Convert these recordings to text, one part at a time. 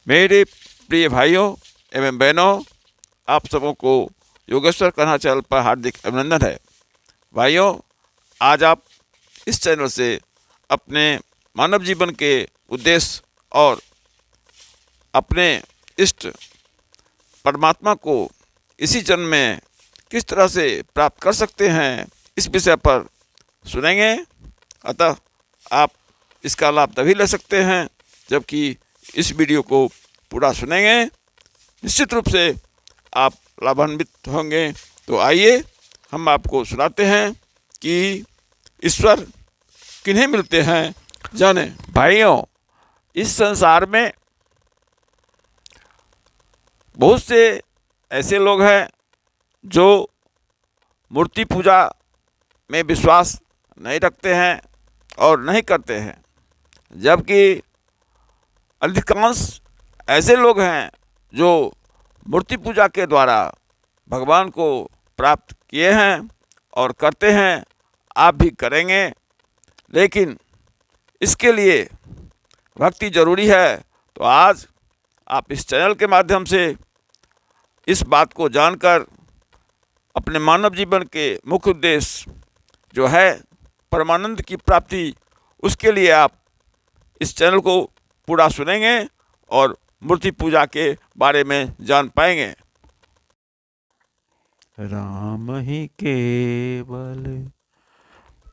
मेरे प्रिय भाइयों एवं बहनों, आप सबों को योगेश्वर कन्हा चैनल पर हार्दिक अभिनंदन है। भाइयों, आज आप इस चैनल से अपने मानव जीवन के उद्देश्य और अपने इष्ट परमात्मा को इसी जन्म में किस तरह से प्राप्त कर सकते हैं, इस विषय पर सुनेंगे। अतः आप इसका लाभ तभी ले सकते हैं जबकि इस वीडियो को पूरा सुनेंगे। निश्चित रूप से आप लाभान्वित होंगे। तो आइए हम आपको सुनाते हैं कि ईश्वर किन्हें मिलते हैं, जाने। भाइयों, इस संसार में बहुत से ऐसे लोग हैं जो मूर्ति पूजा में विश्वास नहीं रखते हैं और नहीं करते हैं, जबकि अधिकांश ऐसे लोग हैं जो मूर्ति पूजा के द्वारा भगवान को प्राप्त किए हैं और करते हैं। आप भी करेंगे, लेकिन इसके लिए भक्ति जरूरी है। तो आज आप इस चैनल के माध्यम से इस बात को जानकर अपने मानव जीवन के मुख्य उद्देश्य जो है परमानंद की प्राप्ति, उसके लिए आप इस चैनल को पूरा सुनेंगे और मूर्ति पूजा के बारे में जान पाएंगे। राम ही केवल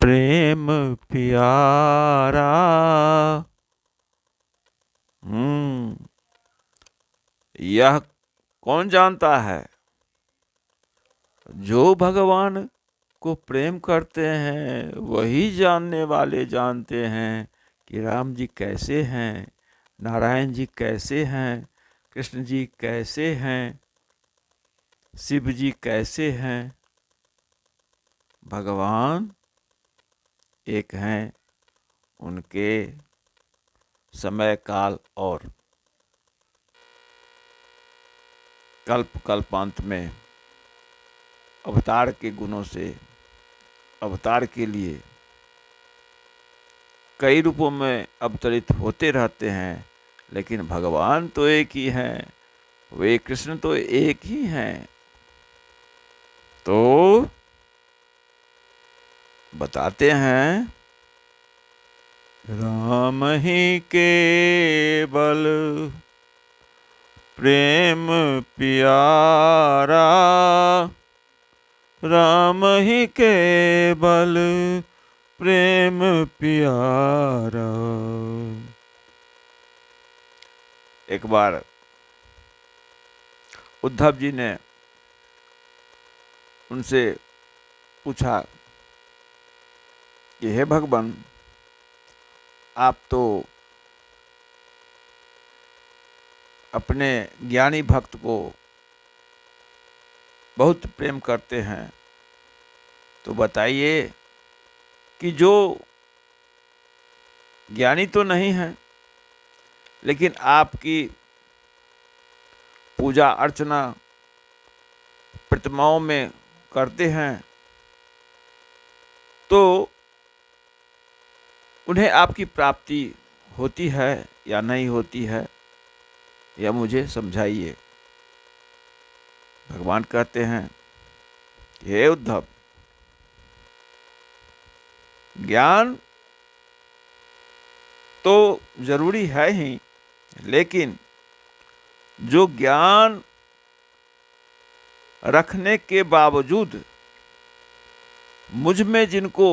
प्रेम प्यारा। यह कौन जानता है? जो भगवान को प्रेम करते हैं वही जानने वाले जानते हैं कि राम जी कैसे हैं, नारायण जी कैसे हैं, कृष्ण जी कैसे हैं, शिव जी कैसे हैं। भगवान एक हैं, उनके समय काल और कल्प कल्पांत में अवतार के गुणों से अवतार के लिए कई रूपों में अवतरित होते रहते हैं, लेकिन भगवान तो एक ही हैं, वे कृष्ण तो एक ही हैं। तो बताते हैं, राम ही केवल प्रेम प्यारा, राम ही केवल प्रेम प्यारा। एक बार उद्धव जी ने उनसे पूछा कि हे भगवान, आप तो अपने ज्ञानी भक्त को बहुत प्रेम करते हैं, तो बताइए कि जो ज्ञानी तो नहीं है लेकिन आपकी पूजा अर्चना प्रतिमाओं में करते हैं, तो उन्हें आपकी प्राप्ति होती है या नहीं होती है, यह मुझे समझाइए। भगवान कहते हैं, हे उद्धव, ज्ञान तो जरूरी है ही, लेकिन जो ज्ञान रखने के बावजूद मुझ में जिनको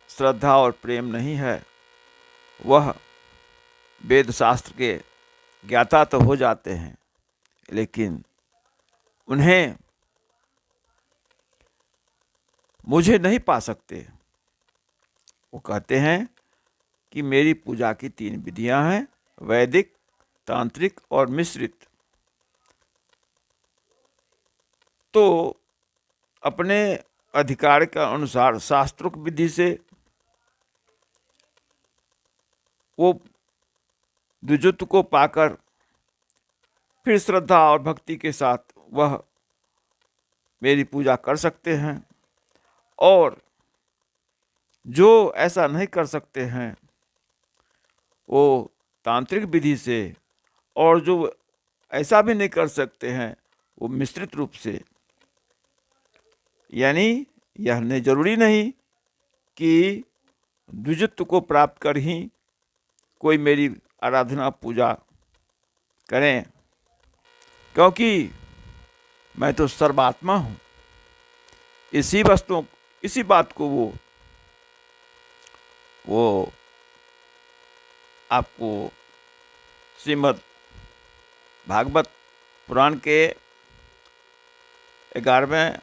श्रद्धा और प्रेम नहीं है, वह वेद शास्त्र के ज्ञाता तो हो जाते हैं, लेकिन उन्हें मुझे नहीं पा सकते। वो कहते हैं कि मेरी पूजा की 3 विधियां हैं, वैदिक, तांत्रिक और मिश्रित। तो अपने अधिकार के अनुसार शास्त्रोक्त विधि से वो द्विजत्व को पाकर फिर श्रद्धा और भक्ति के साथ वह मेरी पूजा कर सकते हैं, और जो ऐसा नहीं कर सकते हैं वो तांत्रिक विधि से और जो ऐसा भी नहीं कर सकते हैं वो मिश्रित रूप से। यानी यह नहीं जरूरी नहीं कि द्विजत्व को प्राप्त कर ही कोई मेरी आराधना पूजा करें, क्योंकि मैं तो सर्वात्मा हूँ। इसी बात को वो आपको श्रीमद् भागवत पुराण के 11वें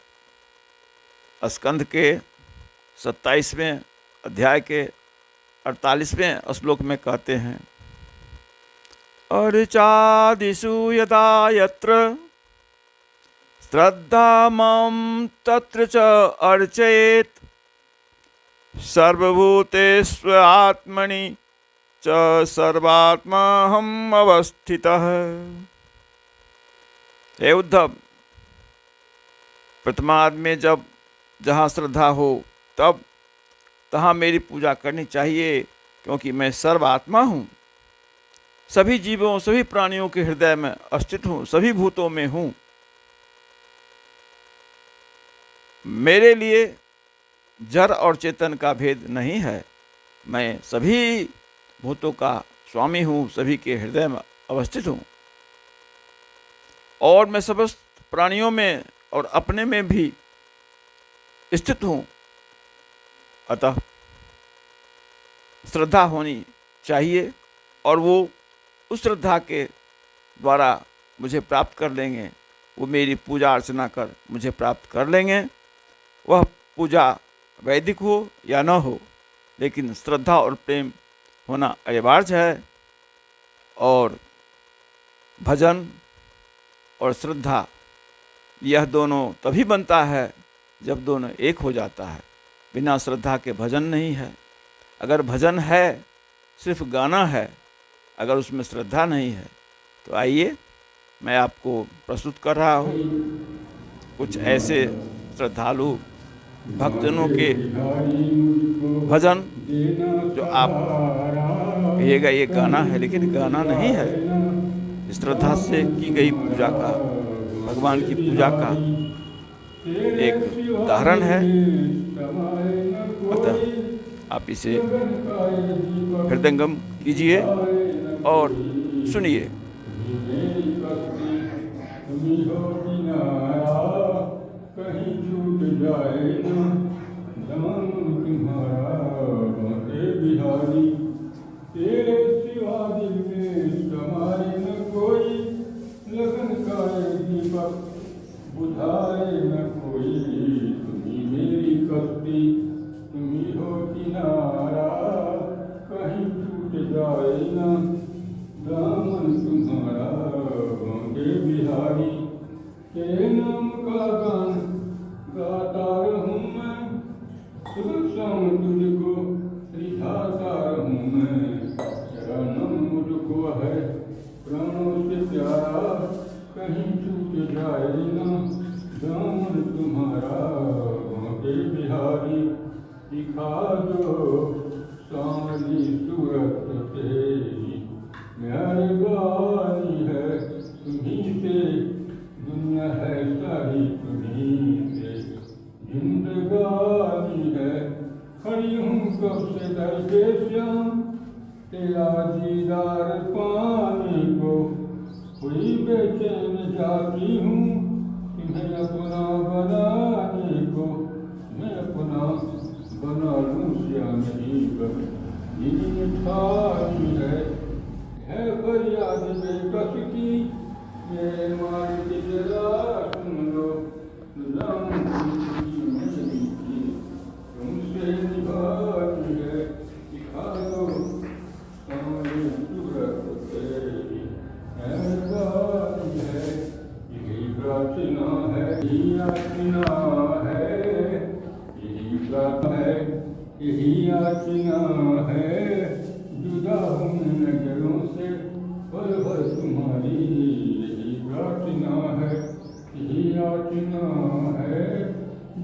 स्कंध के 27वें अध्याय के 48वें श्लोक में कहते हैं, अर्चादिषु यदा यत्र श्रद्धा मम तत्र च अर्चयेत् सर्वभूतेषु आत्मनि च सर्वात्माहम् अवस्थितः। हे उद्धव, प्रथमार्ध में जब जहाँ श्रद्धा हो तब तहाँ मेरी पूजा करनी चाहिए, क्योंकि मैं सर्वात्मा हूँ, सभी जीवों सभी प्राणियों के हृदय में अस्तित्व हूँ, सभी भूतों में हूँ। मेरे लिए जड़ और चेतन का भेद नहीं है, मैं सभी भूतों का स्वामी हूँ, सभी के हृदय में अवस्थित हूँ, और मैं समस्त प्राणियों में और अपने में भी स्थित हूँ। अतः श्रद्धा होनी चाहिए, और वो उस श्रद्धा के द्वारा मुझे प्राप्त कर लेंगे, वो मेरी पूजा अर्चना कर मुझे प्राप्त कर लेंगे। वह पूजा वैदिक हो या न हो, लेकिन श्रद्धा और प्रेम होना अनिवार्य है। और भजन और श्रद्धा यह दोनों तभी बनता है जब दोनों एक हो जाता है। बिना श्रद्धा के भजन नहीं है। अगर भजन है, सिर्फ गाना है, अगर उसमें श्रद्धा नहीं है, तो आइए मैं आपको प्रस्तुत कर रहा हूँ कुछ ऐसे श्रद्धालु भक्तजनों के भजन जो आप कहिएगा ये गाना है, लेकिन गाना नहीं है, श्रद्धा से की गई पूजा का, भगवान की पूजा का एक उदाहरण है। अतः आप इसे हृदयंगम कीजिए और सुनिए। कहीं छूट जाए ना दामन तुम्हारा बांके बिहारी, तेरे सिवा दिल में समाए न कोई, लगन का दीपक बुझाए न कोई, तुम्ही मेरी कश्ती तुम्ही हो किनारा, कहीं छूट जाए ना दामन तुम्हारा बांके बिहारी। तेरे नाम का गान गाता रहूं मैं, सुबह शाम तुझको रिझाता रहूं मैं, तेरा नाम मुझको है प्राणों से प्यारा, कहीं छूट जाए ना दामन तुम्हारा बांके बिहारी। दिखा दो सांवली सूरत तेरी, मेहरबानी है तुम्हीं से, दुनिया है सारी तुम्हीं से, जिंदगानी है। खड़ी हूँ कब से दर पे श्याम, तेरा दीदार पाने को, हुई बेचैन जाती हूँ तुम्हें अपना बनाने को, मैं अपना बना लूँ श्याम जी पर नींद ठाई है फरियाद बेकस की, मेरे मालिक जरा सुन लो, तुमसे निभानी है, दिखा दो सामने सूरत तेरी, मेहरबानी है। यही प्रार्थना है, यही याचना है, यही प्रार्थना है, यही याचना है, जुदा हूँ नजरों से पल भर तुम्हारी, यही प्रार्थना है, यही याचना है,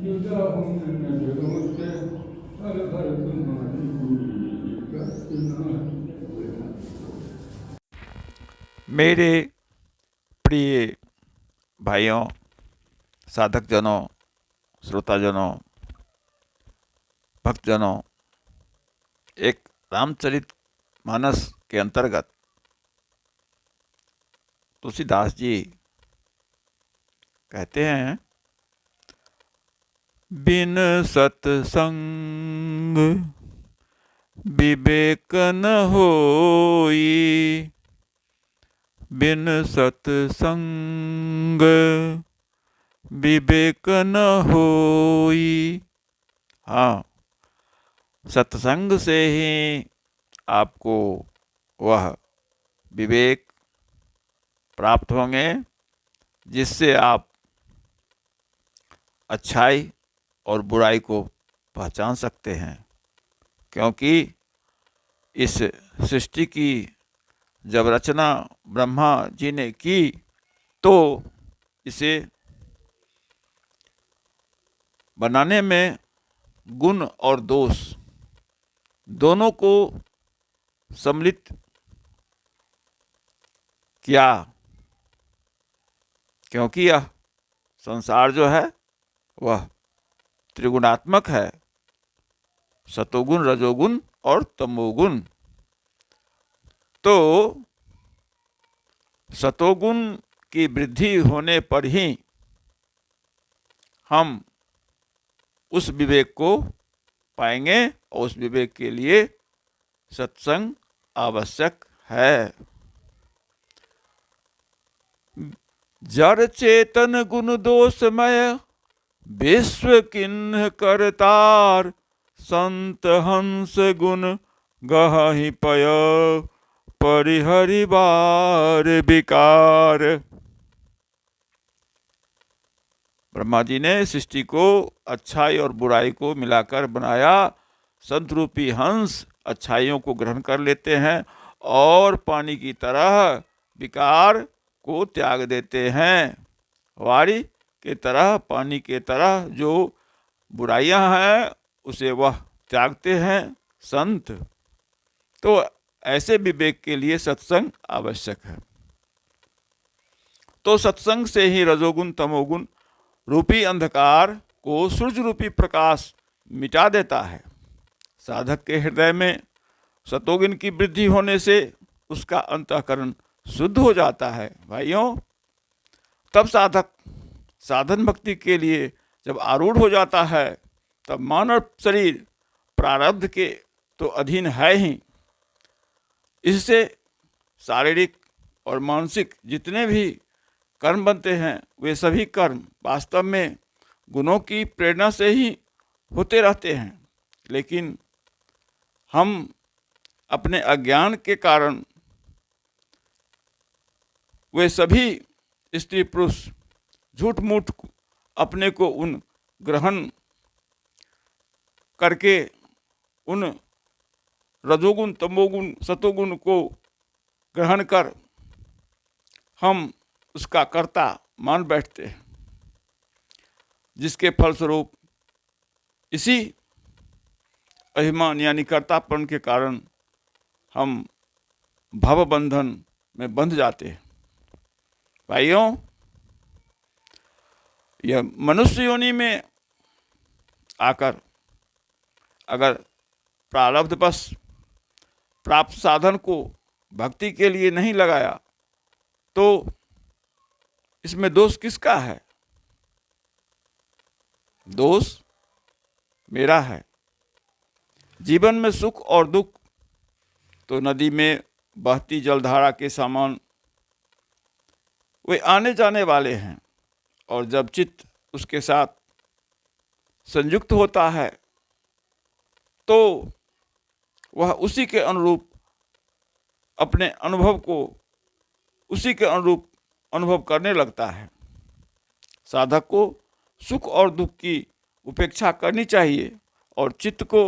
जुदा हूँ नजरों से पल भर तुम्हारी, यही प्रार्थना है। मेरे प्रिय भाइयों, साधकजनों, श्रोताजनों, भक्तजनों, एक रामचरित मानस के अंतर्गत तुलसीदास जी कहते हैं, बिन सत्संग विवेक न होई, बिन सत्संग विवेक न होई। हाँ, सत्संग से ही आपको वह विवेक प्राप्त होंगे जिससे आप अच्छाई और बुराई को पहचान सकते हैं। क्योंकि इस सृष्टि की जब रचना ब्रह्मा जी ने की तो इसे बनाने में गुण और दोष दोनों को सम्मिलित किया, क्योंकि यह संसार जो है वह त्रिगुणात्मक है, सतोगुण, रजोगुण और तमोगुण। तो सतोगुण की वृद्धि होने पर ही हम उस विवेक को पाएंगे और उस विवेक के लिए सत्संग आवश्यक है। जड़ चेतन गुण दोषमय विश्व किन्ह करतार, संत हंस गुण गहि पय परिहरि बार विकार। ब्रह्मा जी ने सृष्टि को अच्छाई और बुराई को मिलाकर बनाया। संत रूपी हंस अच्छाइयों को ग्रहण कर लेते हैं और पानी की तरह विकार को त्याग देते हैं। वारी के तरह, पानी के तरह जो बुराइयां हैं उसे वह त्यागते हैं संत। तो ऐसे विवेक के लिए सत्संग आवश्यक है। तो सत्संग से ही रजोगुण तमोगुण रूपी अंधकार को सूर्य रूपी प्रकाश मिटा देता है। साधक के हृदय में सतोगुण की वृद्धि होने से उसका अंतःकरण शुद्ध हो जाता है। भाइयों, तब साधक साधन भक्ति के लिए जब आरूढ़ हो जाता है तब मानव शरीर प्रारब्ध के तो अधीन है ही। इससे शारीरिक और मानसिक जितने भी कर्म बनते हैं वे सभी कर्म वास्तव में गुणों की प्रेरणा से ही होते रहते हैं। लेकिन हम अपने अज्ञान के कारण वे सभी स्त्री पुरुष झूठ मूठ अपने को उन ग्रहण करके उन रजोगुण तमोगुण सतोगुण को ग्रहण कर हम उसका कर्ता मान बैठते हैं, जिसके फलस्वरूप इसी अभिमान यानी कर्तापन के कारण हम भव बंधन में बंध जाते हैं। भाइयों, यह मनुष्य योनि में आकर अगर प्रारब्ध बस प्राप्त साधन को भक्ति के लिए नहीं लगाया तो इसमें दोष किसका है? दोष मेरा है। जीवन में सुख और दुख तो नदी में बहती जलधारा के समान वे आने जाने वाले हैं, और जब चित्त उसके साथ संयुक्त होता है तो वह उसी के अनुरूप अपने अनुभव को उसी के अनुरूप अनुभव करने लगता है। साधक को सुख और दुख की उपेक्षा करनी चाहिए और चित्त को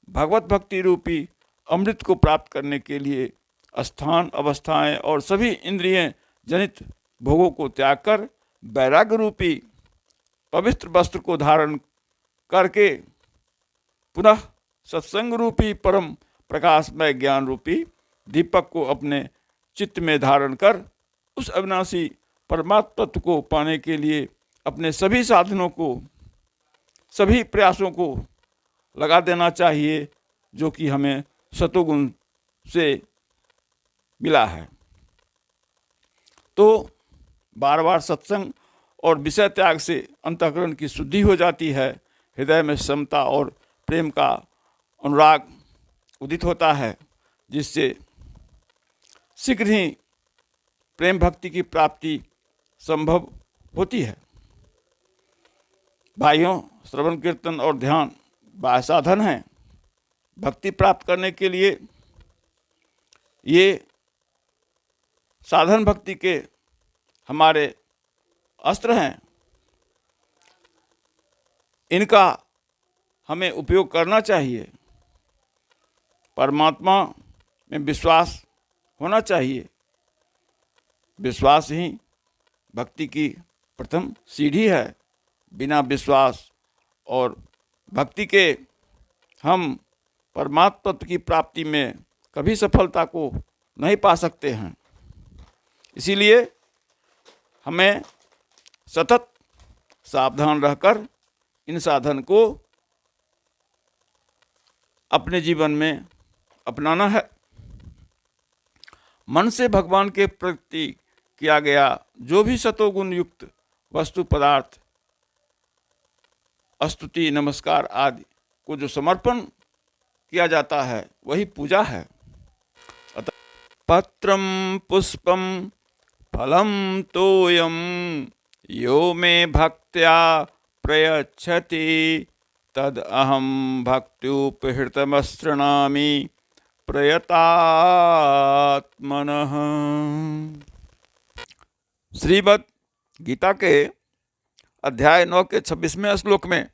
भगवत भक्ति रूपी अमृत को प्राप्त करने के लिए स्थान, अवस्थाएं और सभी इंद्रिय जनित भोगों को त्याग कर वैराग्य रूपी पवित्र वस्त्र को धारण करके पुनः सत्संग रूपी परम प्रकाशमय ज्ञान रूपी दीपक को अपने चित्त में धारण कर उस अविनाशी परमात्मा तत्व को पाने के लिए अपने सभी साधनों को, सभी प्रयासों को लगा देना चाहिए, जो कि हमें सतोगुण से मिला है। तो बार बार सत्संग और विषय त्याग से अंतःकरण की शुद्धि हो जाती है, हृदय में समता और प्रेम का अनुराग उदित होता है, जिससे शीघ्र ही प्रेम भक्ति की प्राप्ति संभव होती है। भाइयों, श्रवण कीर्तन और ध्यान बाह्य साधन हैं। भक्ति प्राप्त करने के लिए ये साधन भक्ति के हमारे अस्त्र हैं। इनका हमें उपयोग करना चाहिए। परमात्मा में विश्वास होना चाहिए। विश्वास ही भक्ति की प्रथम सीढ़ी है। बिना विश्वास और भक्ति के हम परमात्मा तत्व की प्राप्ति में कभी सफलता को नहीं पा सकते हैं। इसीलिए हमें सतत सावधान रहकर इन साधन को अपने जीवन में अपनाना है। मन से भगवान के प्रति किया गया जो भी सतोगुण युक्त वस्तु, पदार्थ, स्तुति, नमस्कार आदि को जो समर्पण किया जाता है, वही पूजा है। अतः पत्रम पुष्पम फलम तोयम यो मे भक्त्या प्रयच्छति तद अहम भक्त्युपहृतमस्तृणामि प्रयतात्मनः। श्रीमद् गीता के अध्याय 9 के 26वें श्लोक में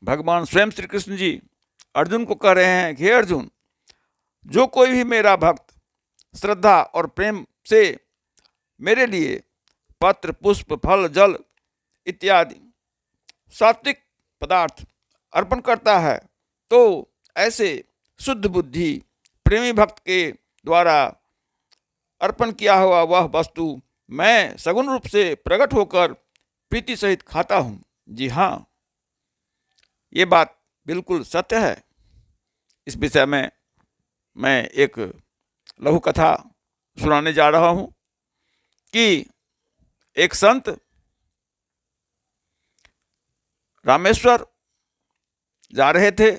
भगवान स्वयं श्री कृष्ण जी अर्जुन को कह रहे हैं कि हे अर्जुन, जो कोई भी मेरा भक्त श्रद्धा और प्रेम से मेरे लिए पत्र, पुष्प, फल, जल इत्यादि सात्विक पदार्थ अर्पण करता है, तो ऐसे शुद्ध बुद्धि प्रेमी भक्त के द्वारा अर्पण किया हुआ वह वस्तु मैं सगुण रूप से प्रकट होकर प्रीति सहित खाता हूँ। जी हाँ, ये बात बिल्कुल सत्य है। इस विषय में मैं एक लघु कथा सुनाने जा रहा हूँ कि एक संत रामेश्वर जा रहे थे।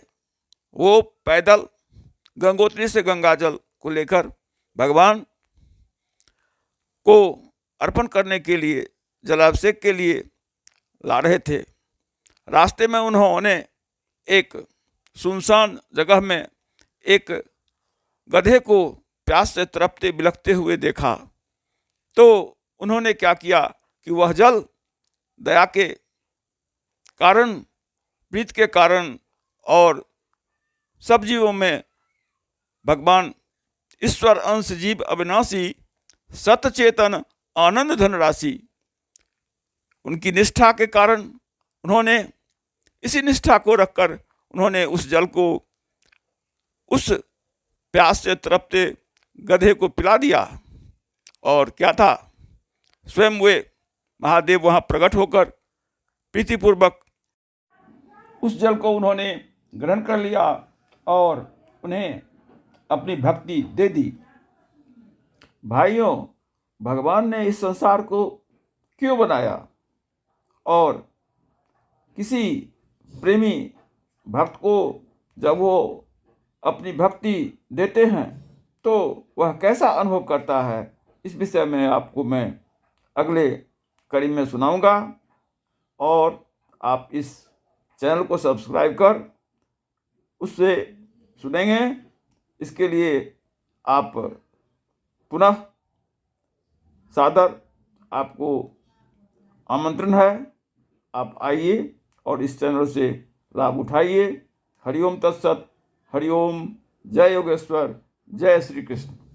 वो पैदल गंगोत्री से गंगाजल को लेकर भगवान को अर्पण करने के लिए, जलाभिषेक के लिए ला रहे थे। रास्ते में उन्होंने एक सुनसान जगह में एक गधे को प्यास से तड़पते बिलखते हुए देखा। तो उन्होंने क्या किया कि वह जल दया के कारण, प्रीत के कारण और सब जीवों में भगवान ईश्वर अंश जीव अविनाशी सतचेतन आनंद धन राशि, उनकी निष्ठा के कारण उन्होंने इसी निष्ठा को रखकर उन्होंने उस जल को उस प्यास से तड़पते गधे को पिला दिया। और क्या था, स्वयं वे महादेव वहाँ प्रकट होकर प्रीतिपूर्वक उस जल को उन्होंने ग्रहण कर लिया और उन्हें अपनी भक्ति दे दी। भाइयों, भगवान ने इस संसार को क्यों बनाया और किसी प्रेमी भक्त को जब वो अपनी भक्ति देते हैं तो वह कैसा अनुभव करता है, इस विषय में आपको मैं अगले कड़ी में सुनाऊंगा। और आप इस चैनल को सब्सक्राइब कर उससे सुनेंगे। इसके लिए आप पुनः सादर आपको आमंत्रण है। आप आइए और इस चैनल से लाभ उठाइए। हरिओम तत्सत। हरिओम। जय योगेश्वर। जय श्री कृष्ण।